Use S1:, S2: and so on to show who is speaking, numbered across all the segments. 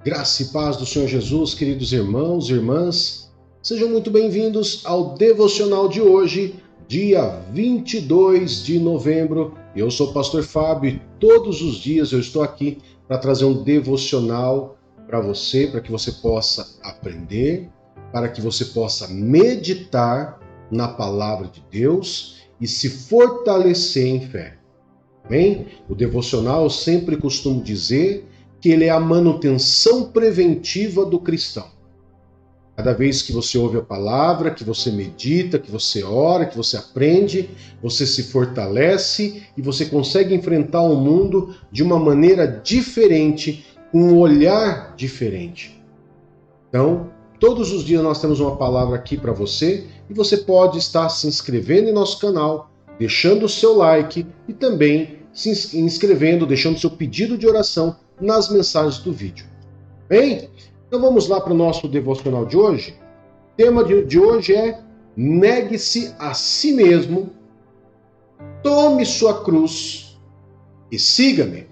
S1: Graça e paz do Senhor Jesus, queridos irmãos e irmãs, sejam muito bem-vindos ao devocional de hoje, dia 22 de novembro. Eu sou o pastor Fábio e todos os dias eu estou aqui para trazer um devocional para você, para que você possa aprender, para que você possa meditar na palavra de Deus e se fortalecer em fé. Amém? O devocional eu sempre costumo dizer que ele é a manutenção preventiva do cristão. Cada vez que você ouve a palavra, que você medita, que você ora, que você aprende, você se fortalece e você consegue enfrentar o mundo de uma maneira diferente, com um olhar diferente. Então, todos os dias nós temos uma palavra aqui para você e você pode estar se inscrevendo em nosso canal, deixando o seu like e também se inscrevendo, deixando seu pedido de oração nas mensagens do vídeo. Bem, então vamos lá para o nosso devocional de hoje. O tema de hoje é: negue-se a si mesmo, tome sua cruz e siga-me.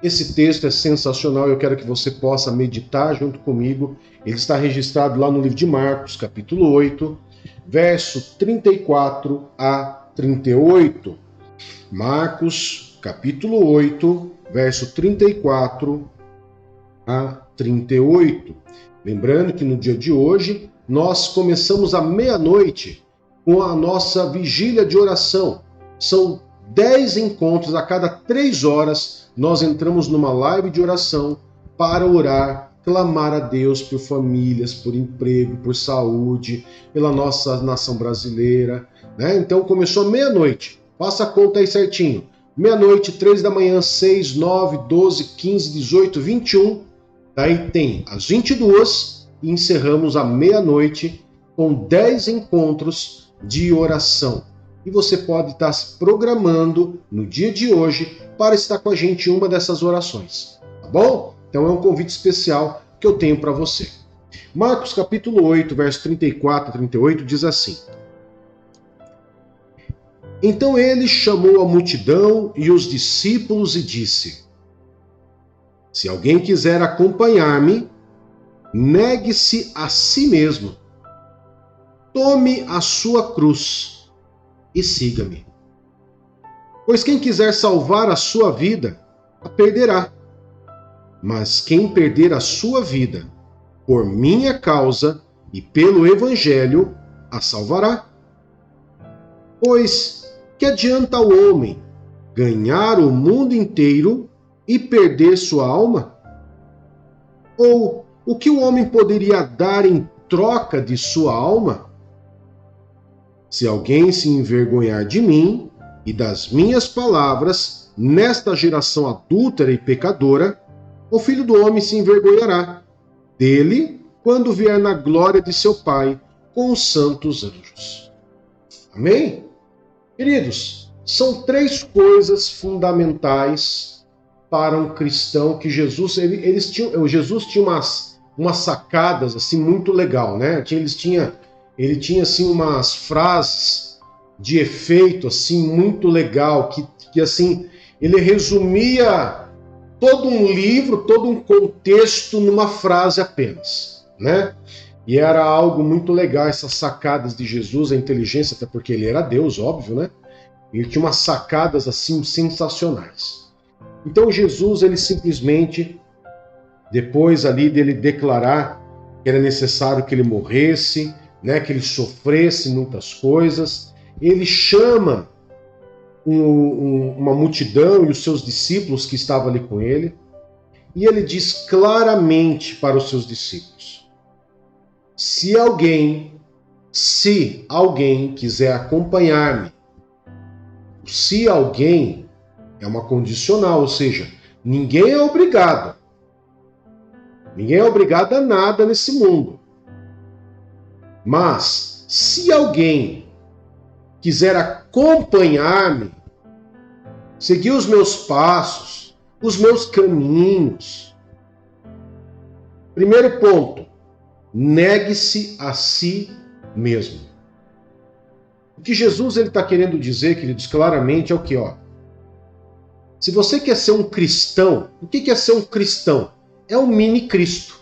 S1: Esse texto é sensacional, eu quero que você possa meditar junto comigo. Ele está registrado lá no livro de Marcos, capítulo 8, verso 34 a 38. Marcos, capítulo 8, verso 34 a 38. Lembrando que no dia de hoje, nós começamos à meia-noite com a nossa vigília de oração. São 10 encontros, a cada 3 horas, nós entramos numa live de oração para orar, clamar a Deus por famílias, por emprego, por saúde, pela nossa nação brasileira, né? Então começou à meia-noite. Faça a conta aí certinho. Meia-noite, 3 da manhã, 6, 9, 12, 15, 18, 21. Daí tem às 22 e encerramos à meia-noite com 10 encontros de oração. E você pode estar se programando no dia de hoje para estar com a gente em uma dessas orações. Tá bom? Então é um convite especial que eu tenho para você. Marcos capítulo 8, verso 34 a 38 diz assim: Então ele chamou a multidão e os discípulos e disse: Se alguém quiser acompanhar-me, negue-se a si mesmo, tome a sua cruz e siga-me. Pois quem quiser salvar a sua vida, a perderá. Mas quem perder a sua vida, por minha causa e pelo Evangelho, a salvará. Pois que adianta ao homem ganhar o mundo inteiro e perder sua alma? Ou o que o homem poderia dar em troca de sua alma? Se alguém se envergonhar de mim e das minhas palavras nesta geração adúltera e pecadora, o Filho do Homem se envergonhará dele quando vier na glória de seu Pai com os santos anjos. Amém? Queridos, são 3 coisas fundamentais para um cristão que Jesus tinha umas sacadas assim muito legal, né? Ele tinha assim umas frases de efeito assim muito legal que assim ele resumia todo um livro, todo um contexto numa frase apenas, né? E era algo muito legal, essas sacadas de Jesus, a inteligência, até porque ele era Deus, óbvio, né? Ele tinha umas sacadas assim sensacionais. Então Jesus, ele simplesmente, depois ali dele declarar que era necessário que ele morresse, né, que ele sofresse muitas coisas, ele chama uma multidão e os seus discípulos que estavam ali com ele, e ele diz claramente para os seus discípulos: Se alguém quiser acompanhar-me, se alguém é uma condicional, ou seja, ninguém é obrigado. Ninguém é obrigado a nada nesse mundo. Mas, se alguém quiser acompanhar-me, seguir os meus passos, os meus caminhos. Primeiro ponto, negue-se a si mesmo. O que Jesus está querendo dizer, queridos, claramente é o que? Se você quer ser um cristão, o que é ser um cristão? é um mini Cristo.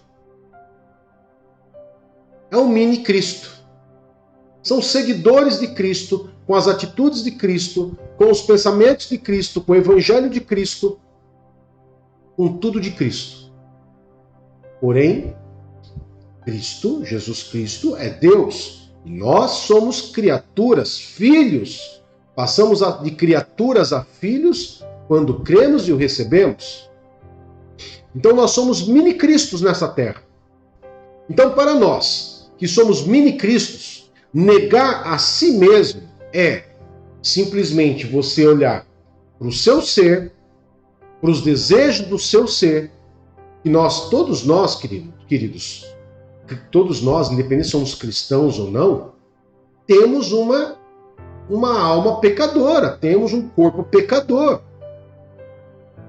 S1: É um mini Cristo. São seguidores de Cristo, com as atitudes de Cristo, com os pensamentos de Cristo, com o evangelho de Cristo, com tudo de Cristo. Porém, Cristo, Jesus Cristo, é Deus. E nós somos criaturas, filhos. Passamos de criaturas a filhos quando cremos e o recebemos. Então nós somos mini-cristos nessa terra. Então para nós, que somos mini-cristos, negar a si mesmo é simplesmente você olhar para o seu ser, para os desejos do seu ser, e todos nós, queridos, todos nós, independente se somos cristãos ou não, temos uma alma pecadora, temos um corpo pecador.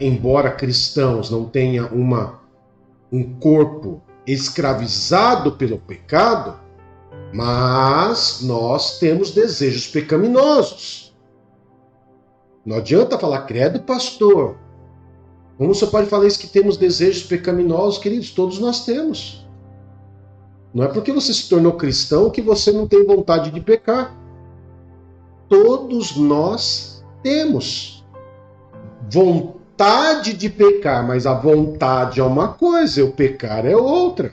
S1: Embora cristãos não tenham um corpo escravizado pelo pecado, mas nós temos desejos pecaminosos. Não adianta falar, credo, pastor. Como você pode falar isso que temos desejos pecaminosos, queridos? Todos nós temos. Não é porque você se tornou cristão que você não tem vontade de pecar. Todos nós temos vontade de pecar, mas a vontade é uma coisa, o pecar é outra.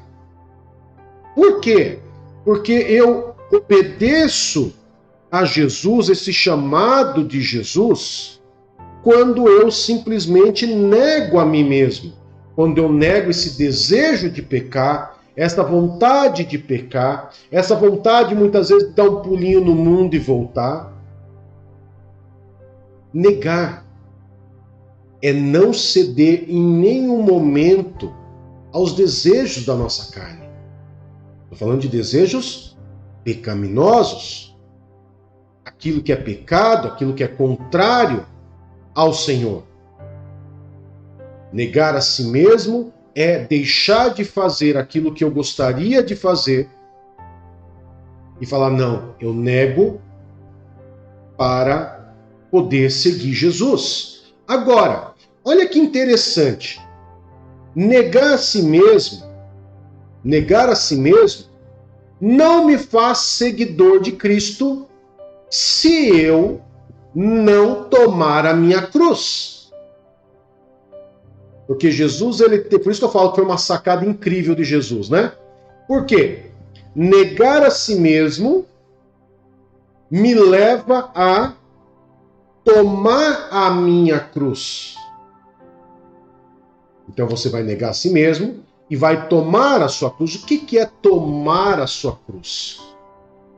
S1: Por quê? Porque eu obedeço a Jesus, esse chamado de Jesus, quando eu simplesmente nego a mim mesmo. Quando eu nego esse desejo de pecar, essa vontade de pecar, essa vontade muitas vezes de dar um pulinho no mundo e voltar. Negar é não ceder em nenhum momento aos desejos da nossa carne. Estou falando de desejos pecaminosos. Aquilo que é pecado, aquilo que é contrário ao Senhor. Negar a si mesmo é deixar de fazer aquilo que eu gostaria de fazer e falar, não, eu nego para poder seguir Jesus. Agora, olha que interessante. Negar a si mesmo não me faz seguidor de Cristo se eu não tomar a minha cruz. Porque Jesus, por isso que eu falo que foi uma sacada incrível de Jesus, né? Por quê? Negar a si mesmo me leva a tomar a minha cruz. Então você vai negar a si mesmo e vai tomar a sua cruz. O que é tomar a sua cruz?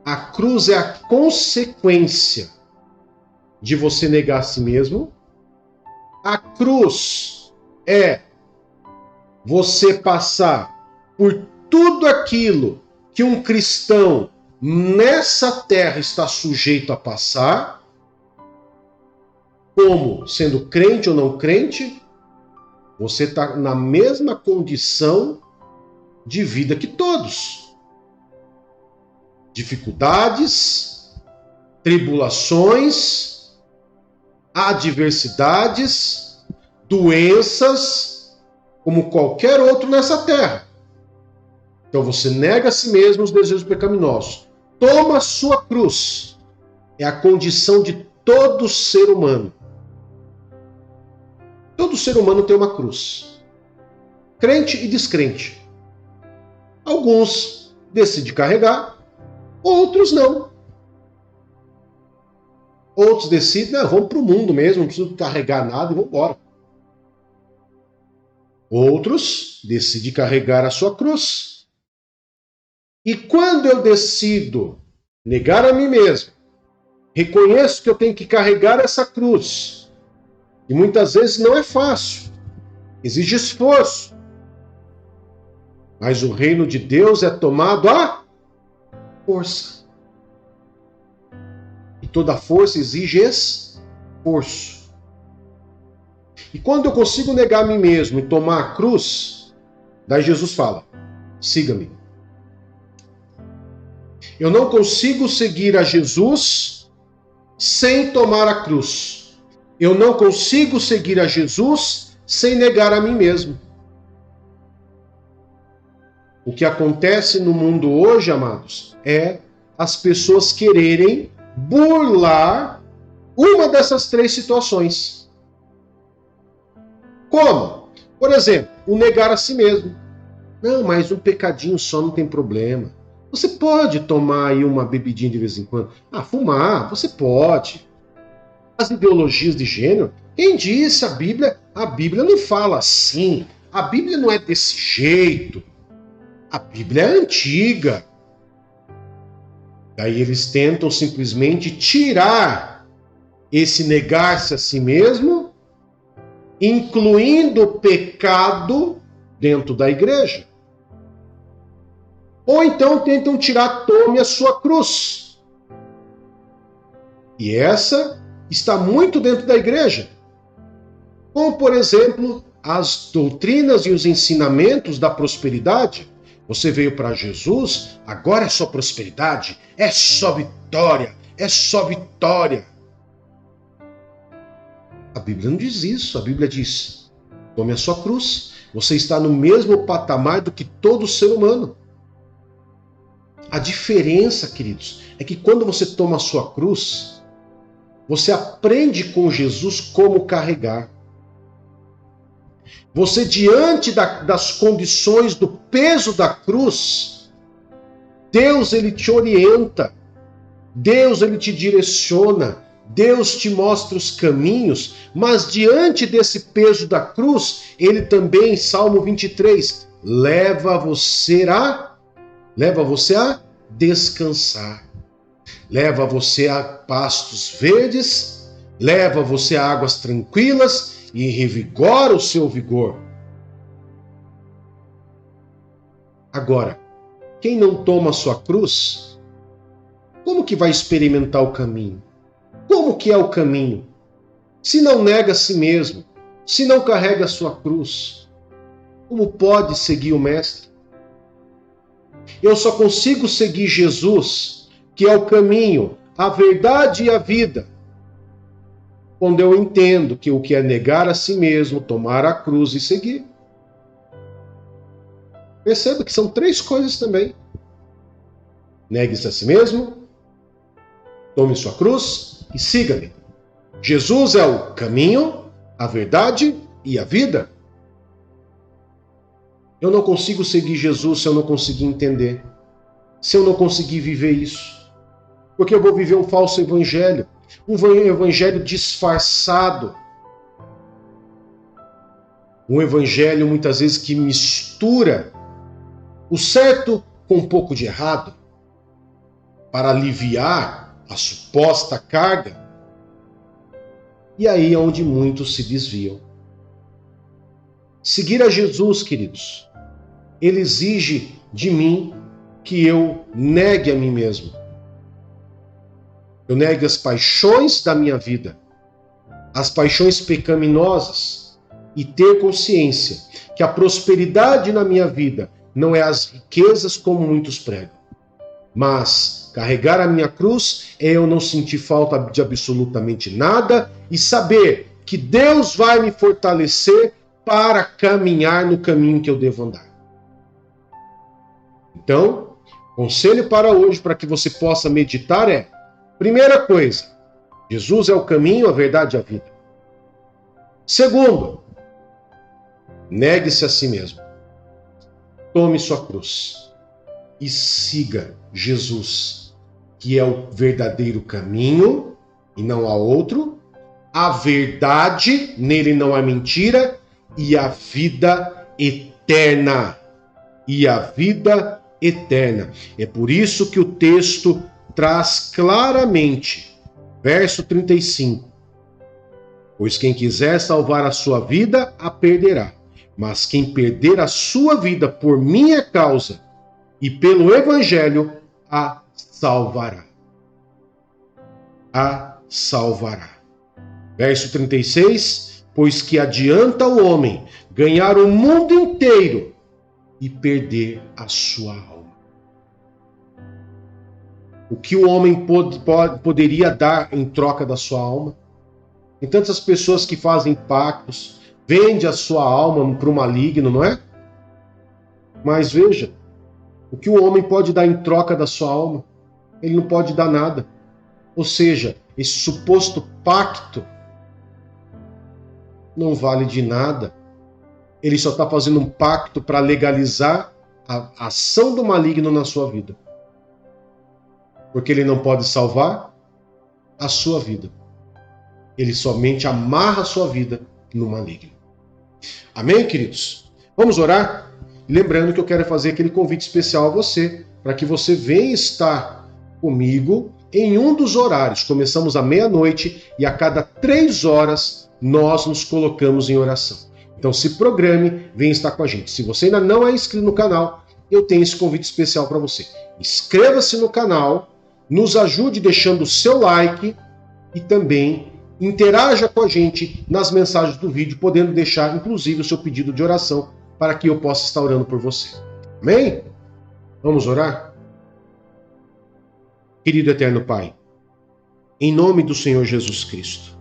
S1: A cruz é a consequência de você negar a si mesmo. A cruz é você passar por tudo aquilo que um cristão nessa terra está sujeito a passar, como sendo crente ou não crente, você está na mesma condição de vida que todos. Dificuldades, tribulações, adversidades, doenças, como qualquer outro nessa terra. Então você nega a si mesmo os desejos pecaminosos. Toma a sua cruz. É a condição de todo ser humano. Todo ser humano tem uma cruz. Crente e descrente. Alguns decidem carregar, outros não. Outros decidem, vamos para o mundo mesmo, não preciso carregar nada e vamos embora. Outros decidem carregar a sua cruz. E quando eu decido negar a mim mesmo, reconheço que eu tenho que carregar essa cruz, e muitas vezes não é fácil, exige esforço, mas o reino de Deus é tomado à força. E toda força exige esforço. E quando eu consigo negar a mim mesmo e tomar a cruz, daí Jesus fala, siga-me. Eu não consigo seguir a Jesus sem tomar a cruz. Eu não consigo seguir a Jesus sem negar a mim mesmo. O que acontece no mundo hoje, amados, é as pessoas quererem burlar uma dessas três situações. Como? Por exemplo, o negar a si mesmo. Não, mas um pecadinho só não tem problema. Você pode tomar aí uma bebidinha de vez em quando. Ah, fumar, você pode. As ideologias de gênero, quem disse a Bíblia não fala assim. A Bíblia não é desse jeito. A Bíblia é antiga. Daí eles tentam simplesmente tirar esse negar-se a si mesmo, incluindo o pecado dentro da igreja. Ou então tentam tirar tome a sua cruz. E essa está muito dentro da igreja. Como, por exemplo, as doutrinas e os ensinamentos da prosperidade. Você veio para Jesus, agora é só prosperidade, é só vitória, é só vitória. A Bíblia não diz isso, a Bíblia diz, tome a sua cruz, você está no mesmo patamar do que todo ser humano. A diferença, queridos, é que quando você toma a sua cruz, você aprende com Jesus como carregar. Você, diante das condições do peso da cruz, Deus ele te orienta, Deus ele te direciona, Deus te mostra os caminhos, mas diante desse peso da cruz, ele também, Salmo 23, leva você a descansar, leva você a pastos verdes, leva você a águas tranquilas e revigora o seu vigor. Agora, quem não toma a sua cruz, como que vai experimentar o caminho? Como que é o caminho? Se não nega a si mesmo, se não carrega a sua cruz, como pode seguir o Mestre? Eu só consigo seguir Jesus, que é o caminho, a verdade e a vida, quando eu entendo que o que é negar a si mesmo, tomar a cruz e seguir. Perceba que são três coisas também. Negue-se a si mesmo, tome sua cruz e siga-me. Jesus é o caminho, a verdade e a vida. Eu não consigo seguir Jesus se eu não conseguir entender, se eu não conseguir viver isso. Porque eu vou viver um falso evangelho, um evangelho disfarçado. Um evangelho muitas vezes que mistura o certo com um pouco de errado para aliviar a suposta carga. E aí é onde muitos se desviam. Seguir a Jesus, queridos, ele exige de mim que eu negue a mim mesmo. Eu negue as paixões da minha vida, as paixões pecaminosas, e ter consciência que a prosperidade na minha vida não é as riquezas como muitos pregam, mas carregar a minha cruz é eu não sentir falta de absolutamente nada e saber que Deus vai me fortalecer para caminhar no caminho que eu devo andar. Então, conselho para hoje, para que você possa meditar é: primeira coisa, Jesus é o caminho, a verdade e a vida. Segundo, negue-se a si mesmo. Tome sua cruz e siga Jesus, que é o verdadeiro caminho e não há outro, a verdade, nele não há mentira, e a vida eterna. E a vida eterna. É por isso que o texto traz claramente, verso 35, pois quem quiser salvar a sua vida, a perderá. Mas quem perder a sua vida por minha causa e pelo Evangelho, a salvará. A salvará. Verso 36, pois que adianta o homem ganhar o mundo inteiro e perder a sua alma. O que o homem poderia dar em troca da sua alma? Tem tantas pessoas que fazem pactos, vende a sua alma para o maligno, não é? Mas veja, O que o homem pode dar em troca da sua alma? Ele não pode dar nada. Ou seja, esse suposto pacto não vale de nada. Ele só está fazendo um pacto para legalizar a ação do maligno na sua vida. Porque ele não pode salvar a sua vida. Ele somente amarra a sua vida no maligno. Amém, queridos? Vamos orar? Lembrando que eu quero fazer aquele convite especial a você, para que você venha estar comigo em um dos horários. Começamos à meia-noite e a cada 3 horas nós nos colocamos em oração. Então se programe, venha estar com a gente. Se você ainda não é inscrito no canal, eu tenho esse convite especial para você. Inscreva-se no canal, nos ajude deixando o seu like e também interaja com a gente nas mensagens do vídeo, podendo deixar inclusive o seu pedido de oração para que eu possa estar orando por você. Amém? Vamos orar? Querido eterno Pai, em nome do Senhor Jesus Cristo,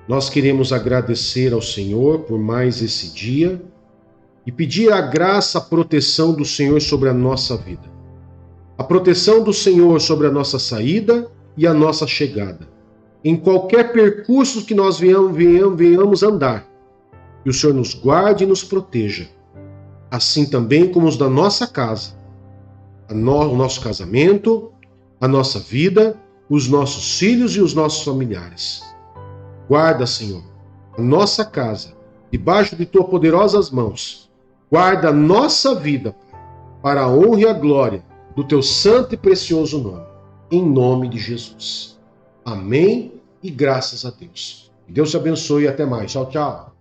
S1: nós queremos agradecer ao Senhor por mais esse dia e pedir a graça, a proteção do Senhor sobre a nossa vida. A proteção do Senhor sobre a nossa saída e a nossa chegada. Em qualquer percurso que nós venhamos andar, que o Senhor nos guarde e nos proteja. Assim também como os da nossa casa, o nosso casamento, a nossa vida, os nossos filhos e os nossos familiares. Guarda, Senhor, a nossa casa, debaixo de tuas poderosas mãos. Guarda a nossa vida, Pai, para a honra e a glória do teu santo e precioso nome. Em nome de Jesus. Amém e graças a Deus. Deus te abençoe e até mais. Tchau, tchau.